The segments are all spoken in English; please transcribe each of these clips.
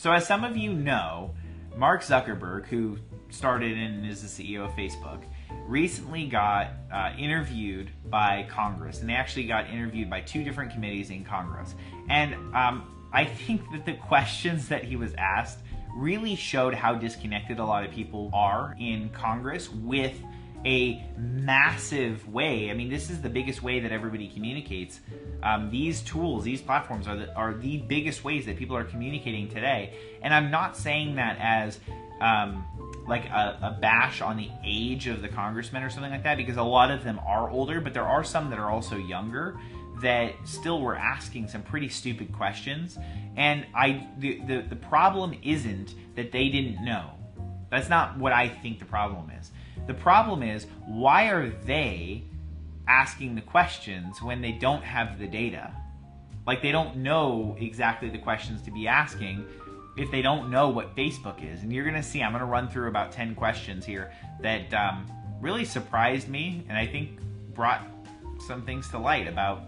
So as some of you know, Mark Zuckerberg, who started and is the CEO of Facebook, recently got interviewed by Congress, and they actually got interviewed by 2 different committees in Congress. And I think that the questions that he was asked really showed how disconnected a lot of people are in Congress with a massive way. I mean, this is the biggest way that everybody communicates. These tools, these platforms are the biggest ways that people are communicating today. And I'm not saying that as like a bash on the age of the congressmen or something like that, because a lot of them are older, but there are some that are also younger that still were asking some pretty stupid questions. And the problem isn't that they didn't know. That's not what I think the problem is. The problem is, why are they asking the questions when they don't have the data? Like, they don't know exactly the questions to be asking if they don't know what Facebook is. And you're going to see, I'm going to run through about 10 questions here that really surprised me, and I think brought some things to light about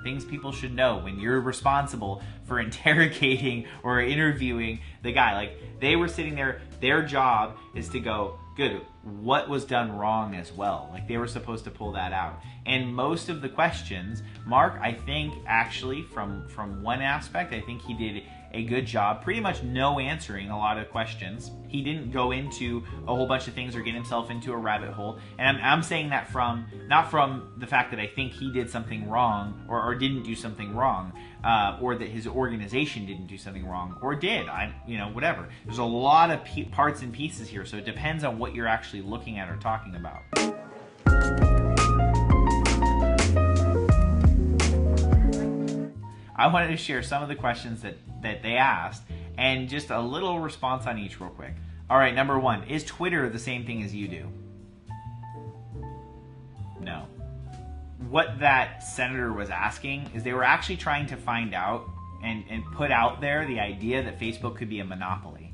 things people should know when you're responsible for interrogating or interviewing the guy. Like, they were sitting there, their job is to go, good, what was done wrong as well? Like, they were supposed to pull that out. And most of the questions, Mark, I think actually from one aspect, I think he did a good job, pretty much no answering a lot of questions. He didn't go into a whole bunch of things or get himself into a rabbit hole. And I'm saying that not from the fact that I think he did something wrong or didn't do something wrong, or that his organization didn't do something wrong, or did, whatever. There's a lot of parts and pieces here, so it depends on what you're actually looking at or talking about. I wanted to share some of the questions that they asked and just a little response on each real quick. All right, number 1, is Twitter the same thing as you do? No. What that senator was asking is they were actually trying to find out and put out there the idea that Facebook could be a monopoly.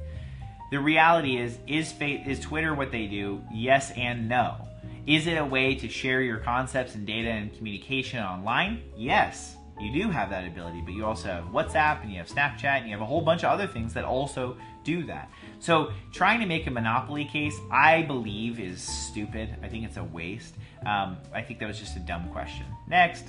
The reality is Twitter what they do? Yes and no. Is it a way to share your concepts and data and communication online? Yes. You do have that ability, but you also have WhatsApp and you have Snapchat and you have a whole bunch of other things that also do that. So trying to make a monopoly case, I believe, is stupid. I think it's a waste. I think that was just a dumb question. Next,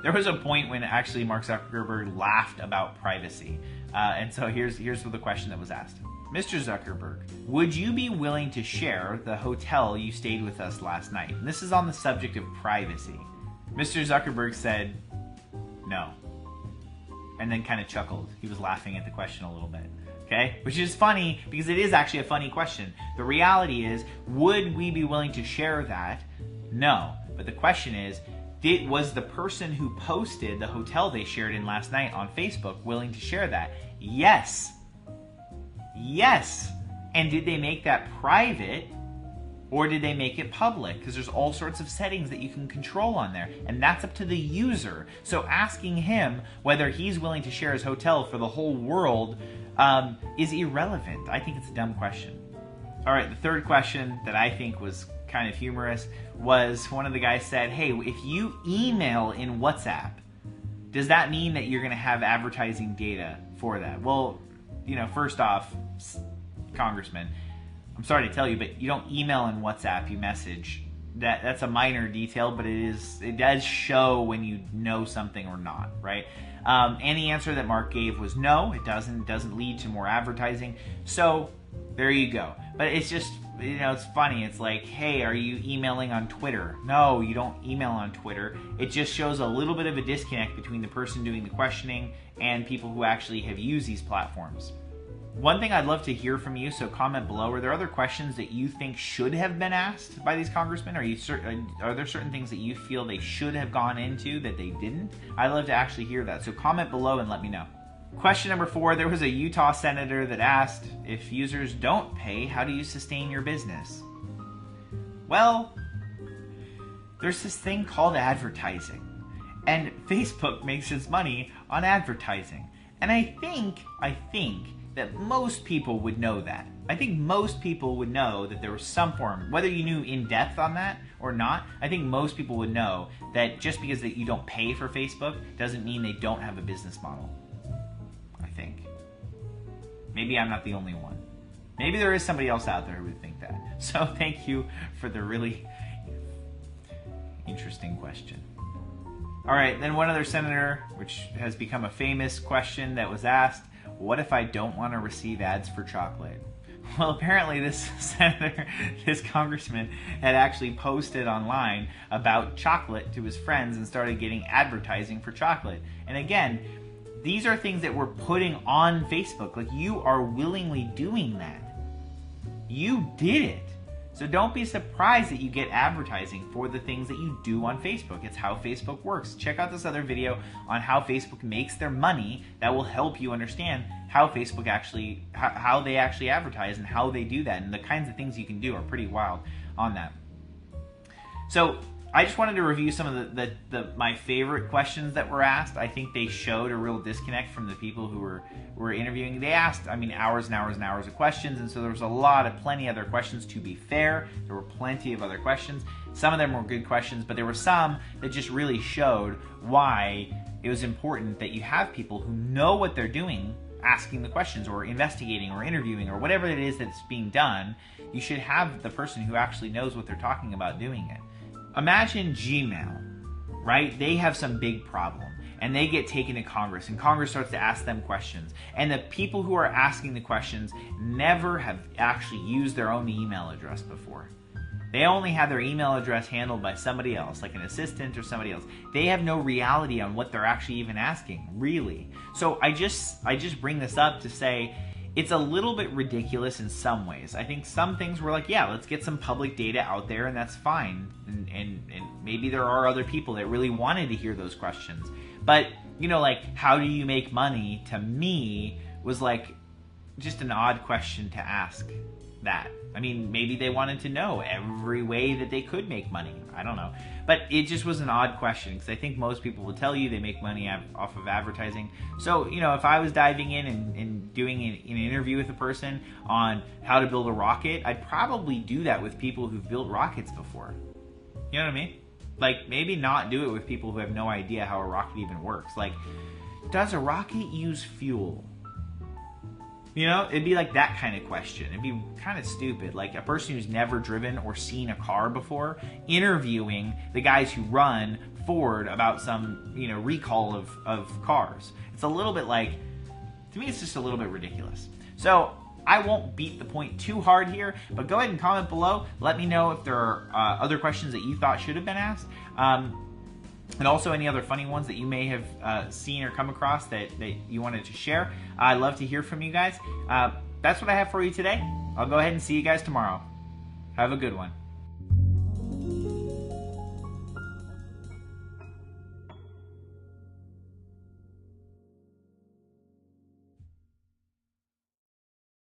there was a point when actually Mark Zuckerberg laughed about privacy. And so here's the question that was asked. Mr. Zuckerberg, would you be willing to share the hotel you stayed with us last night? And this is on the subject of privacy. Mr. Zuckerberg said, no. And then kind of chuckled. He was laughing at the question a little bit. Okay? Which is funny because it is actually a funny question. The reality is, would we be willing to share that? No. But the question is, was the person who posted the hotel they shared in last night on Facebook willing to share that? Yes. Yes. And did they make that private? Or did they make it public? Because there's all sorts of settings that you can control on there. And that's up to the user. So asking him whether he's willing to share his hotel for the whole world is irrelevant. I think it's a dumb question. All right, the third question that I think was kind of humorous was one of the guys said, hey, if you email in WhatsApp, does that mean that you're going to have advertising data for that? Well, first off, Congressman, I'm sorry to tell you, but you don't email in WhatsApp, you message. That's a minor detail, but it does show when you know something or not, right? And the answer that Mark gave was no, it doesn't lead to more advertising. So there you go. But it's just, it's funny. It's like, hey, are you emailing on Twitter? No, you don't email on Twitter. It just shows a little bit of a disconnect between the person doing the questioning and people who actually have used these platforms. One thing I'd love to hear from you, so comment below. Are there other questions that you think should have been asked by these congressmen? Are there certain things that you feel they should have gone into that they didn't? I'd love to actually hear that. So comment below and let me know. Question number 4, there was a Utah senator that asked, if users don't pay, how do you sustain your business? Well, there's this thing called advertising. And Facebook makes its money on advertising. And I think that most people would know that. I think most people would know that there was some form, whether you knew in depth on that or not, I think most people would know that just because that you don't pay for Facebook doesn't mean they don't have a business model. I think. Maybe I'm not the only one. Maybe there is somebody else out there who would think that. So thank you for the really interesting question. All right, then one other senator, which has become a famous question that was asked, what if I don't want to receive ads for chocolate? Well, apparently this senator, this congressman, had actually posted online about chocolate to his friends and started getting advertising for chocolate. And again, these are things that we're putting on Facebook. Like, you are willingly doing that. You did it. So don't be surprised that you get advertising for the things that you do on Facebook. It's how Facebook works. Check out this other video on how Facebook makes their money. That will help you understand how Facebook actually, how they actually advertise and how they do that. And the kinds of things you can do are pretty wild on that. So I just wanted to review some of my favorite questions that were asked. I think they showed a real disconnect from the people who were interviewing. They asked, I mean, hours and hours and hours of questions, and so there was plenty other questions. To be fair, there were plenty of other questions. Some of them were good questions, but there were some that just really showed why it was important that you have people who know what they're doing asking the questions or investigating or interviewing or whatever it is that's being done. You should have the person who actually knows what they're talking about doing it. Imagine Gmail, right? They have some big problem and they get taken to Congress and Congress starts to ask them questions. And the people who are asking the questions never have actually used their own email address before. They only have their email address handled by somebody else, like an assistant or somebody else. They have no reality on what they're actually even asking, really. So I just bring this up to say, it's a little bit ridiculous in some ways. I think some things were like, yeah, let's get some public data out there and that's fine. And maybe there are other people that really wanted to hear those questions. But, you know, like, how do you make money, to me, was like just an odd question to ask that. I mean, maybe they wanted to know every way that they could make money. I don't know. But it just was an odd question because I think most people will tell you they make money off of advertising. So, you know, if I was diving in and doing an interview with a person on how to build a rocket, I'd probably do that with people who've built rockets before. You know what I mean? Like, maybe not do it with people who have no idea how a rocket even works. Like, does a rocket use fuel? You know, it'd be like that kind of question. It'd be kind of stupid. Like a person who's never driven or seen a car before, interviewing the guys who run Ford about some, you know, recall of cars. It's a little bit like, to me, it's just a little bit ridiculous. So I won't beat the point too hard here, but go ahead and comment below. Let me know if there are other questions that you thought should have been asked. And also any other funny ones that you may have seen or come across that you wanted to share. I'd love to hear from you guys. That's what I have for you today. I'll go ahead and see you guys tomorrow. Have a good one.